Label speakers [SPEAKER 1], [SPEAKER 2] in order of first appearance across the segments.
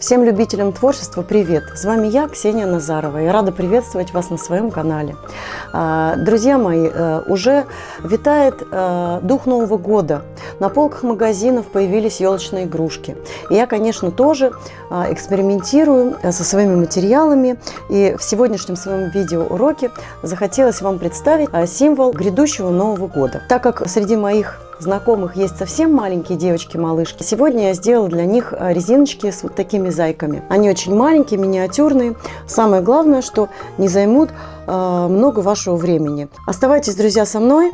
[SPEAKER 1] Всем любителям творчества привет! С вами я, Ксения Назарова. Я рада приветствовать вас на своем канале. Друзья мои, уже витает дух Нового года. На полках магазинов появились елочные игрушки. И я, конечно, тоже экспериментирую со своими материалами. И в сегодняшнем своем видеоуроке захотелось вам представить символ грядущего Нового года. Так как среди моих знакомых есть совсем маленькие девочки-малышки, сегодня я сделала для них резиночки с вот такими зайками. Они очень маленькие, миниатюрные. Самое главное, что не займут много вашего времени. Оставайтесь, друзья, со мной.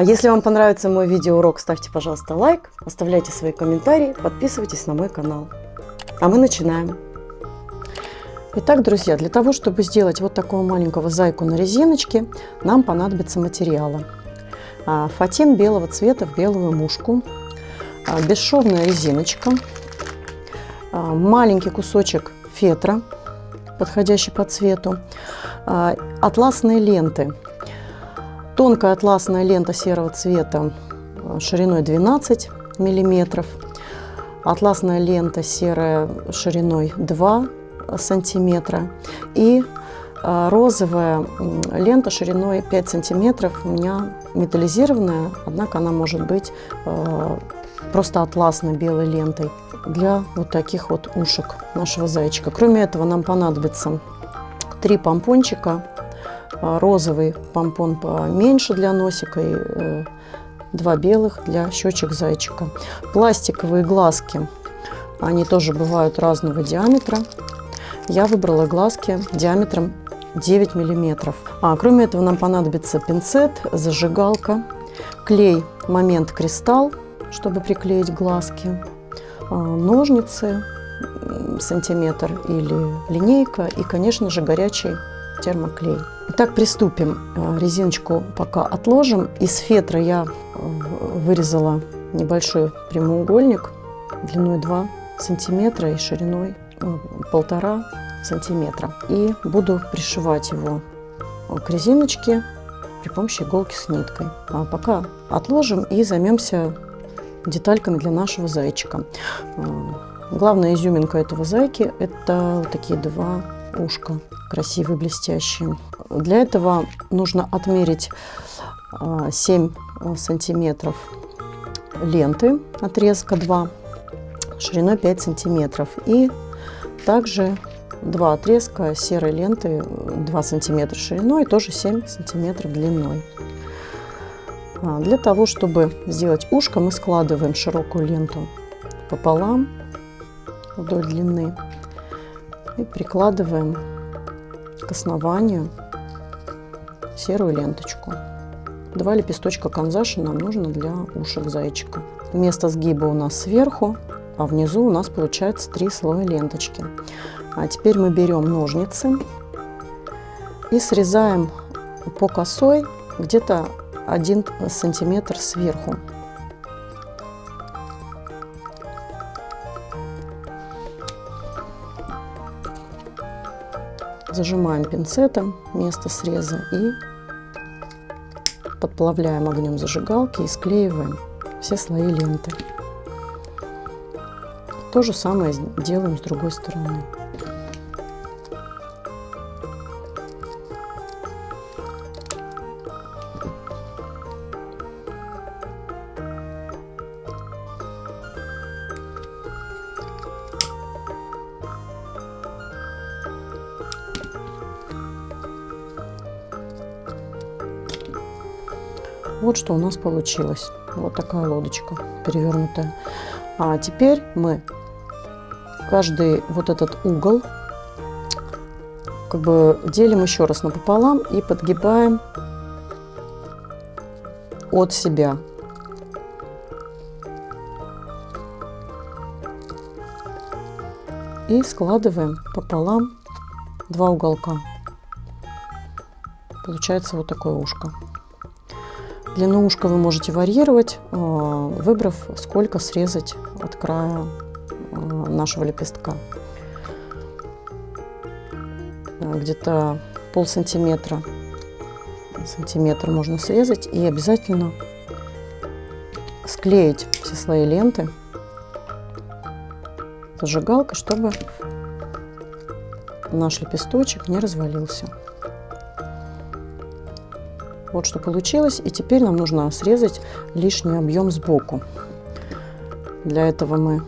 [SPEAKER 1] Если вам понравится мой видеоурок, ставьте, пожалуйста, лайк, оставляйте свои комментарии, подписывайтесь на мой канал. А мы начинаем. Итак, друзья, для того, чтобы сделать вот такого маленького зайку на резиночке, нам понадобятся материалы. Фатин белого цвета в белую мушку, бесшовная резиночка, маленький кусочек фетра, подходящий по цвету, атласные ленты. Тонкая атласная лента серого цвета шириной 12 мм, атласная лента серая шириной 2 см и розовая лента шириной 5 сантиметров, у меня металлизированная, однако она может быть просто атласной белой лентой для вот таких вот ушек нашего зайчика. Кроме этого нам понадобится 3 помпончика, розовый помпон поменьше для носика и 2 белых для щечек зайчика. Пластиковые глазки, они тоже бывают разного диаметра. Я выбрала глазки диаметром 9 мм. Кроме этого нам понадобится пинцет, зажигалка, клей момент кристалл, чтобы приклеить глазки, ножницы сантиметр или линейка и, конечно же, горячий термоклей. Итак, приступим. Резиночку пока отложим. Из фетра я вырезала небольшой прямоугольник длиной 2 сантиметра и шириной 1,5 сантиметра. И буду пришивать его к резиночке при помощи иголки с ниткой. А пока отложим и займемся детальками для нашего зайчика. Главная изюминка этого зайки – это вот такие 2 ушка, красивые, блестящие. Для этого нужно отмерить 7 сантиметров ленты, отрезка 2, шириной 5 сантиметров. И также 2 отрезка серой ленты 2 сантиметра шириной и тоже 7 сантиметров длиной. Для того, чтобы сделать ушко, мы складываем широкую ленту пополам вдоль длины и прикладываем к основанию серую ленточку. 2 лепесточка канзаши нам нужно для ушек зайчика. Место сгиба у нас сверху, а внизу у нас получается 3 слоя ленточки. А теперь мы берем ножницы и срезаем по косой где-то 1 сантиметр сверху. Зажимаем пинцетом место среза и подплавляем огнем зажигалки и склеиваем все слои ленты. То же самое делаем с другой стороны. Вот что у нас получилось. Вот такая лодочка перевернутая. А теперь мы каждый вот этот угол как бы делим еще раз напополам и подгибаем от себя. И складываем пополам 2 уголка. Получается вот такое ушко. Длину ушка вы можете варьировать, выбрав, сколько срезать от края нашего лепестка. Где-то полсантиметра, сантиметр можно срезать и обязательно склеить все слои ленты зажигалкой, чтобы наш лепесточек не развалился. Вот что получилось. И теперь нам нужно срезать лишний объем сбоку. Для этого мы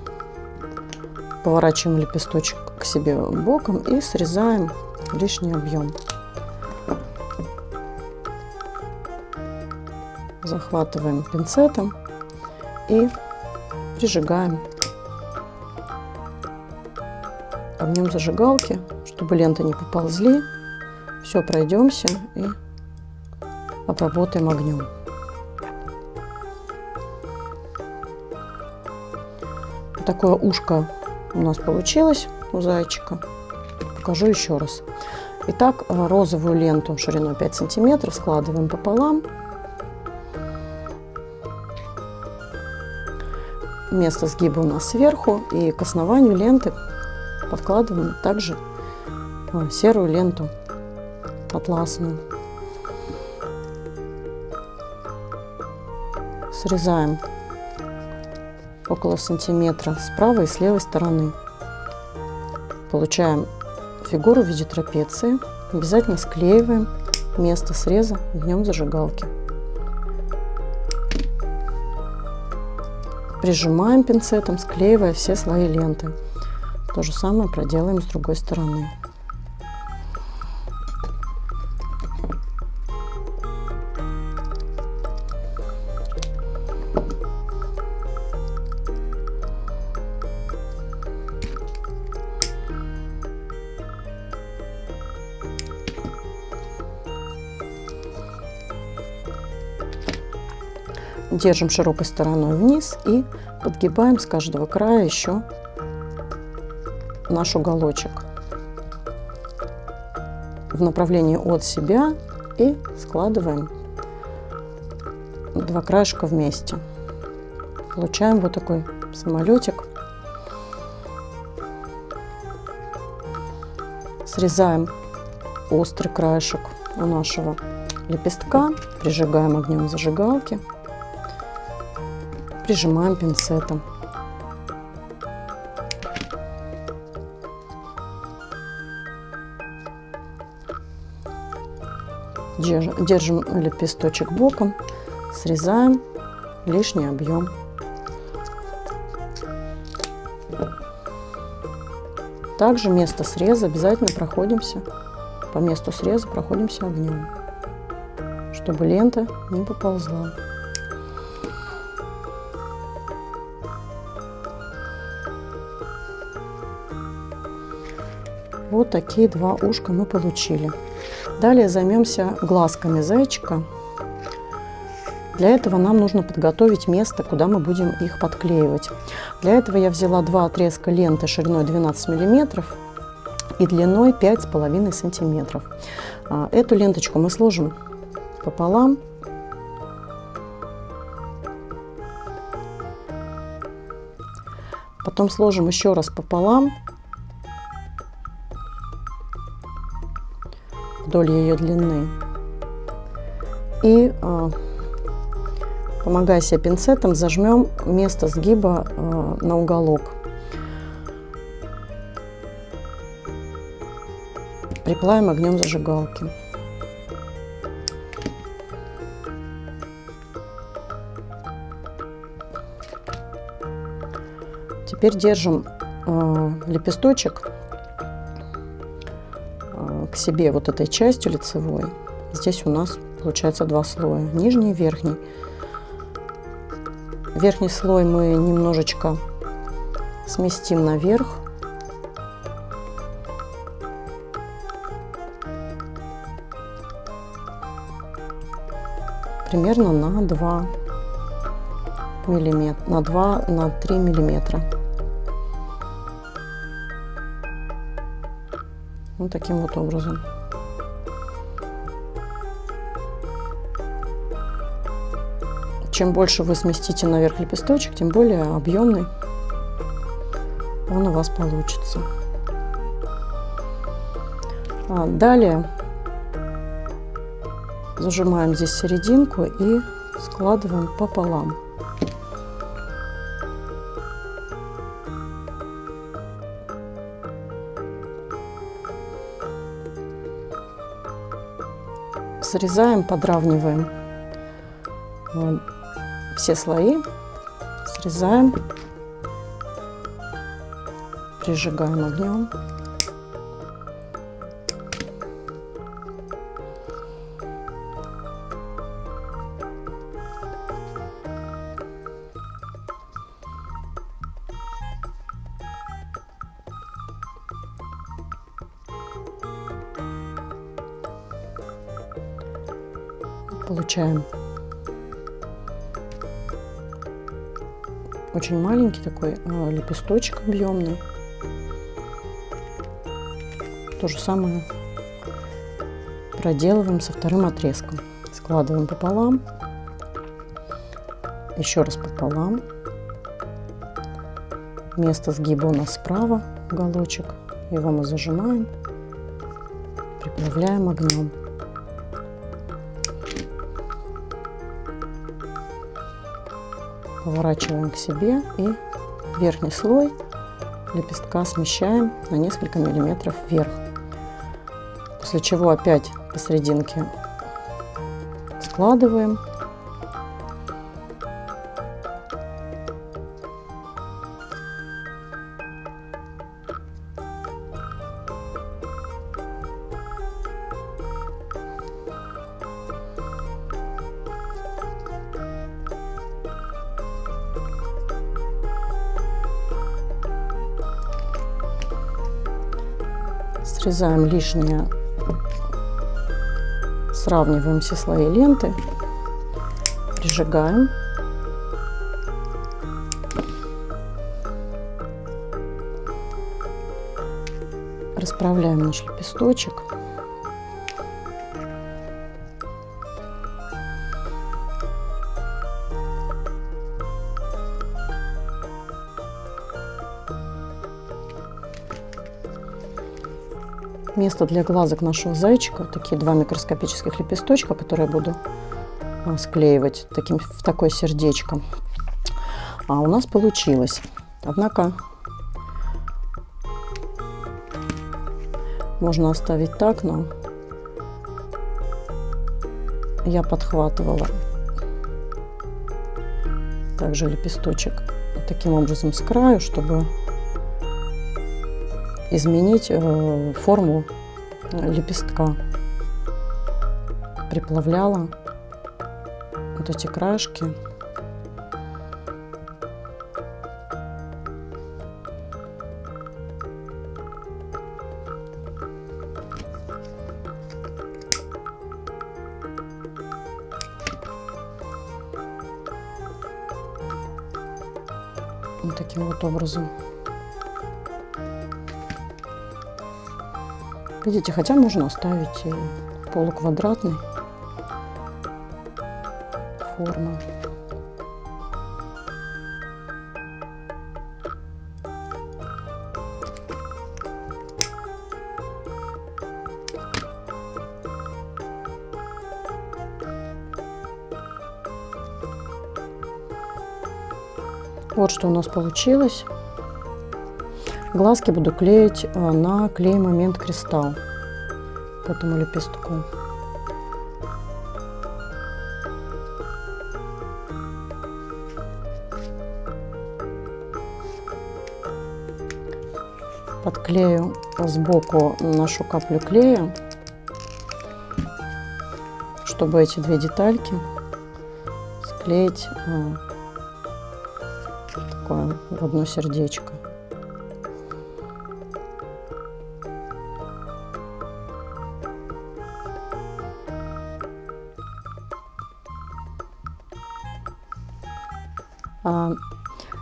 [SPEAKER 1] поворачиваем лепесточек к себе боком и срезаем лишний объем. Захватываем пинцетом и прижигаем огнем зажигалки, чтобы ленты не поползли. Все, пройдемся и обработаем огнем. Такое ушко у нас получилось у зайчика. Покажу еще раз. Итак, розовую ленту шириной 5 сантиметров складываем пополам. Место сгиба у нас сверху, и к основанию ленты подкладываем также серую ленту атласную. Срезаем около сантиметра с правой и с левой стороны. Получаем фигуру в виде трапеции. Обязательно склеиваем место среза огнем зажигалки. Прижимаем пинцетом, склеивая все слои ленты. То же самое проделаем с другой стороны. Держим широкой стороной вниз и подгибаем с каждого края еще наш уголочек в направлении от себя и складываем два краешка вместе. Получаем вот такой самолетик. Срезаем острый краешек у нашего лепестка, прижигаем огнем зажигалки. Прижимаем пинцетом. Держим лепесточек боком, срезаем лишний объем. Также место среза обязательно проходимся, по месту среза проходимся огнем, чтобы лента не поползла. Вот такие два ушка мы получили. Далее займемся глазками зайчика. Для этого нам нужно подготовить место, куда мы будем их подклеивать. Для этого я взяла два отрезка ленты шириной 12 мм и длиной 5,5 см. Эту ленточку мы сложим пополам. Потом сложим еще раз пополам вдоль ее длины. И, помогая себе пинцетом, зажмем место сгиба на уголок. Приплавим огнем зажигалки. Теперь держим лепесточек к себе вот этой частью лицевой. Здесь у нас получается два слоя, нижний и верхний. Верхний слой мы немножечко сместим наверх. Примерно на 2 миллиметра, на 3 миллиметра. Вот таким вот образом. Чем больше вы сместите наверх лепесточек, тем более объемный он у вас получится. Далее зажимаем здесь серединку и складываем пополам. Срезаем, подравниваем все слои, срезаем, прижигаем огнем. Получаем очень маленький такой лепесточек объемный. То же самое проделываем со вторым отрезком. Складываем пополам, еще раз пополам. Место сгиба у нас справа, уголочек. Его мы зажимаем, приправляем огнем. Поворачиваем к себе и верхний слой лепестка смещаем на несколько миллиметров вверх. После чего опять посерединке складываем. Срезаем лишнее, сравниваем все слои ленты, прижигаем. Расправляем наш лепесточек. Место для глазок нашего зайчика, такие два микроскопических лепесточка, которые я буду склеивать в такое сердечко. У нас получилось. Однако можно оставить так, но я подхватывала также лепесточек таким образом с краю, чтобы изменить форму лепестка. Приплавляла вот эти краешки. Вот таким вот образом. Видите, хотя можно оставить и полуквадратной формы. Вот что у нас получилось. Глазки буду клеить на клей момент кристалл к этому лепестку. Подклею сбоку нашу каплю клея, чтобы эти две детальки склеить такое в одно сердечко.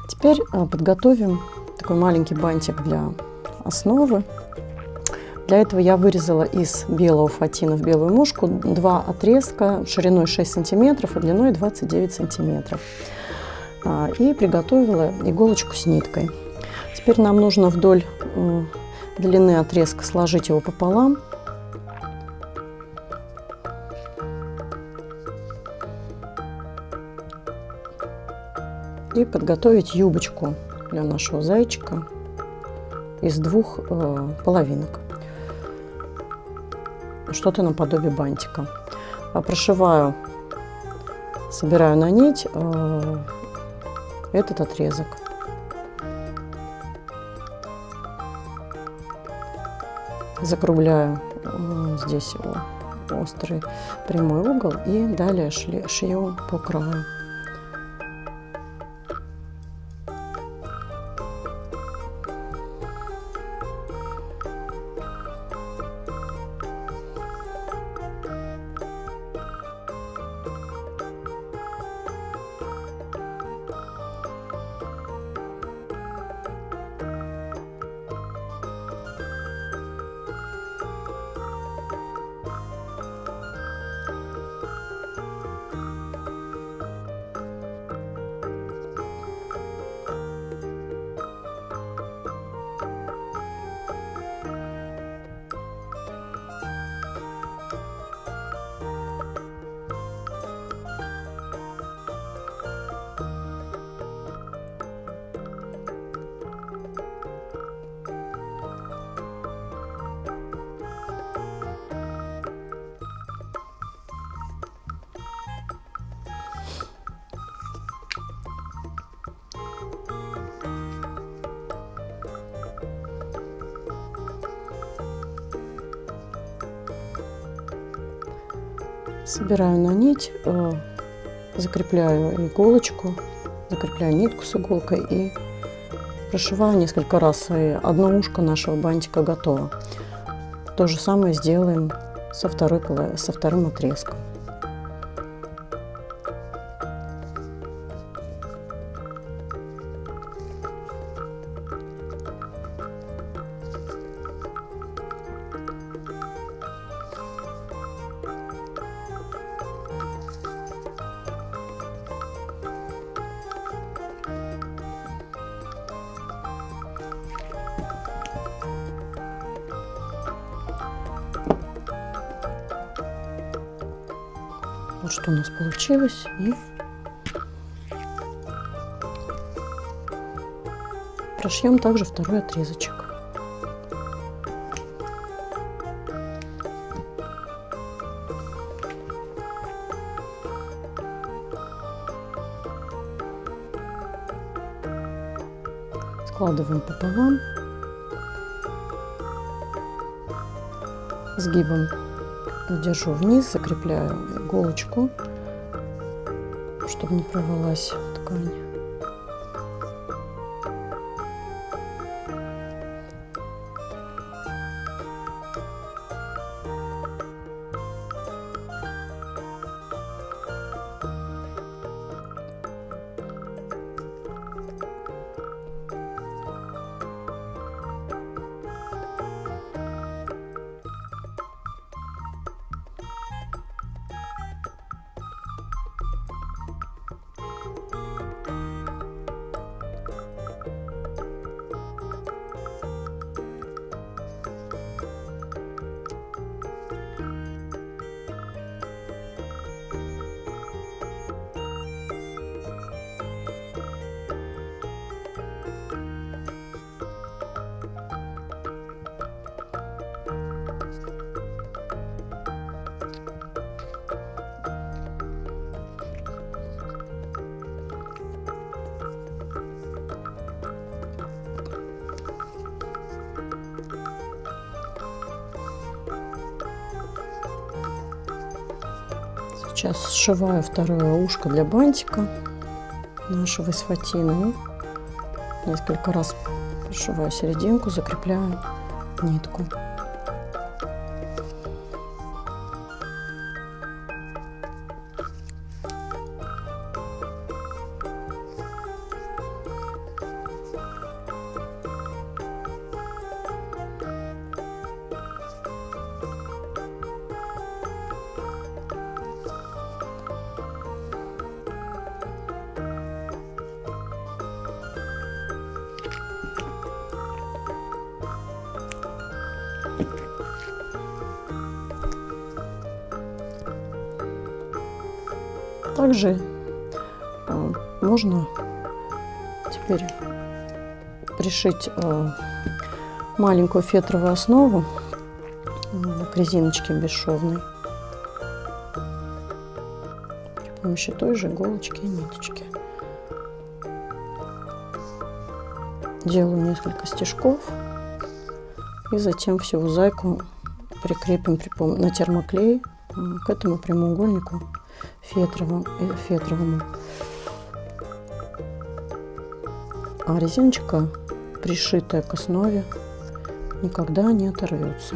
[SPEAKER 1] Теперь подготовим такой маленький бантик для основы. Для этого я вырезала из белого фатина в белую мушку два отрезка шириной 6 сантиметров и длиной 29 сантиметров. И приготовила иголочку с ниткой. Теперь нам нужно вдоль длины отрезка сложить его пополам. И подготовить юбочку для нашего зайчика из двух половинок. Что-то наподобие бантика. прошиваю, собираю на нить этот отрезок. Закругляю здесь острый прямой угол и далее шью по краю. Собираю на нить, закрепляю иголочку, закрепляю нитку с иголкой и прошиваю несколько раз. И одно ушко нашего бантика готово. То же самое сделаем со вторым отрезком. Вот что у нас получилось. И прошьем также второй отрезочек. Складываем пополам, сгибом держу вниз, закрепляю иголочку, чтобы не порвалась ткань. Сейчас сшиваю второе ушко для бантика нашего из фатина. Несколько раз прошиваю серединку, закрепляю нитку. Также можно теперь пришить маленькую фетровую основу к резиночке бесшовной. помощью той же иголочки и ниточки. Делаю несколько стежков и затем всю мозаику прикрепим на термоклей к этому прямоугольнику фетровому. А резиночка, пришитая к основе, никогда не оторвется.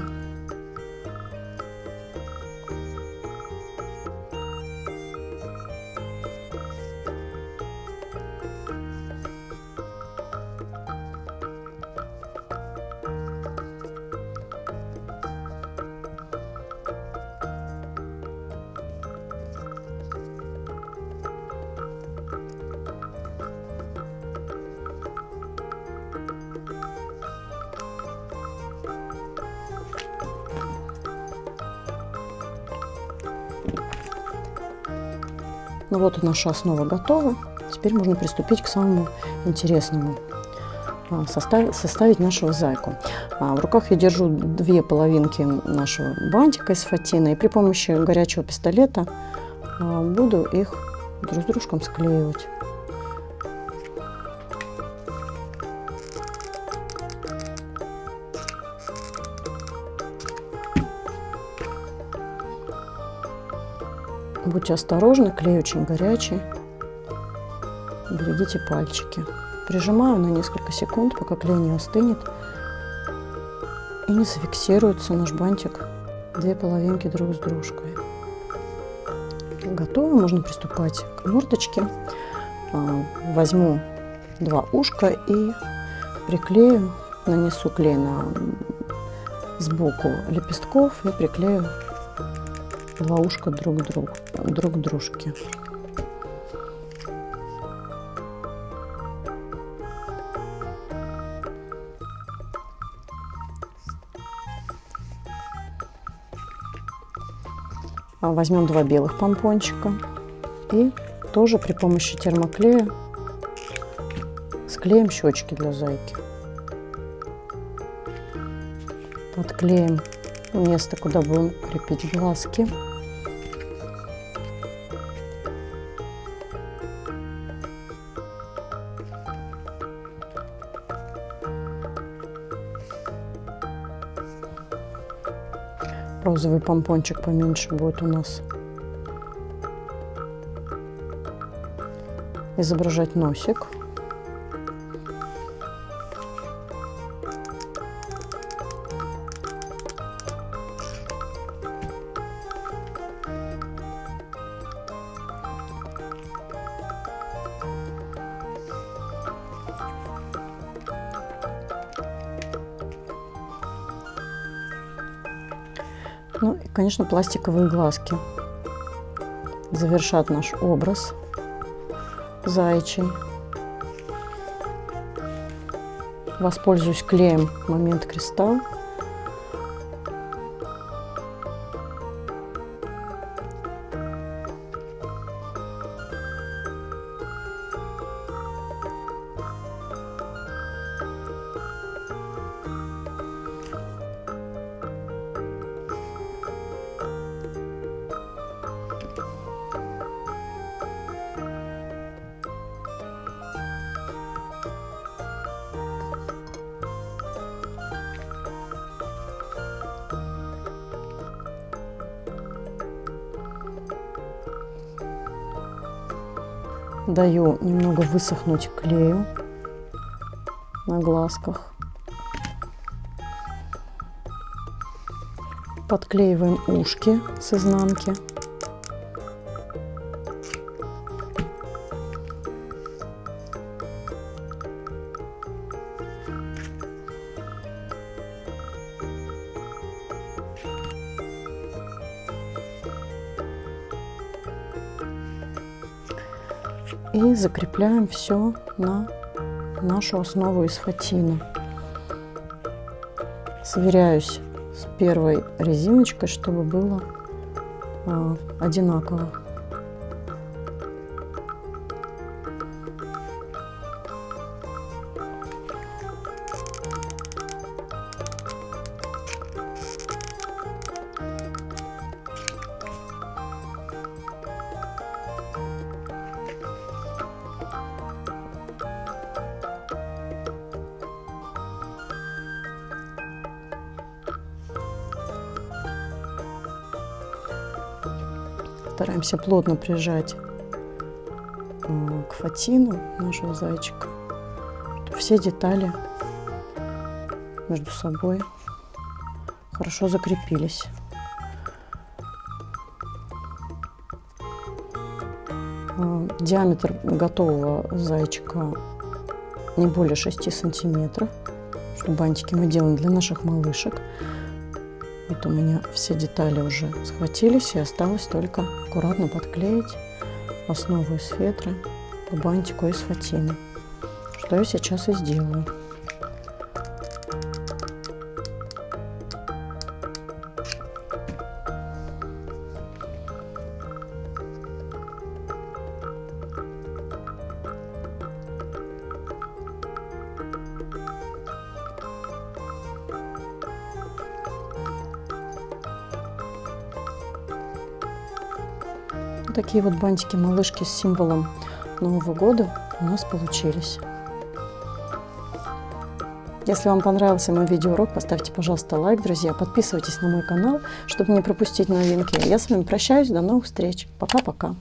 [SPEAKER 1] Ну вот и наша основа готова. Теперь можно приступить к самому интересному – составить нашу зайку. В руках я держу две половинки нашего бантика из фатина, и при помощи горячего пистолета буду их друг с дружком склеивать. Будьте осторожны, клей очень горячий. Берегите пальчики. Прижимаю на несколько секунд, пока клей не остынет и не зафиксируется наш бантик, две половинки друг с дружкой. Готово, можно приступать к мордочке. Возьму два ушка и приклею, нанесу клей сбоку лепестков и приклею два ушка друг к дружке. Возьмем два белых помпончика и тоже при помощи термоклея склеим щечки для зайки. Подклеим место, куда будем крепить глазки. Розовый помпончик поменьше будет у нас изображать носик. Ну и, конечно, пластиковые глазки завершат наш образ заячий. Воспользуюсь клеем Момент Кристалл. Даю немного высохнуть клею на глазках. Подклеиваем ушки с изнанки. И закрепляем все на нашу основу из фатина. Сверяюсь с первой резиночкой, чтобы было одинаково. Стараемся плотно прижать к фатину нашего зайчика, чтобы все детали между собой хорошо закрепились. Диаметр готового зайчика не более 6 сантиметров, что бантики мы делаем для наших малышек. Вот у меня все детали уже схватились, и осталось только аккуратно подклеить основу из фетра по бантику из фатины, что я сейчас и сделаю. Такие вот бантики-малышки с символом Нового года у нас получились. Если вам понравился мой видеоурок, поставьте, пожалуйста, лайк, друзья. Подписывайтесь на мой канал, чтобы не пропустить новинки. Я с вами прощаюсь. До новых встреч. Пока-пока.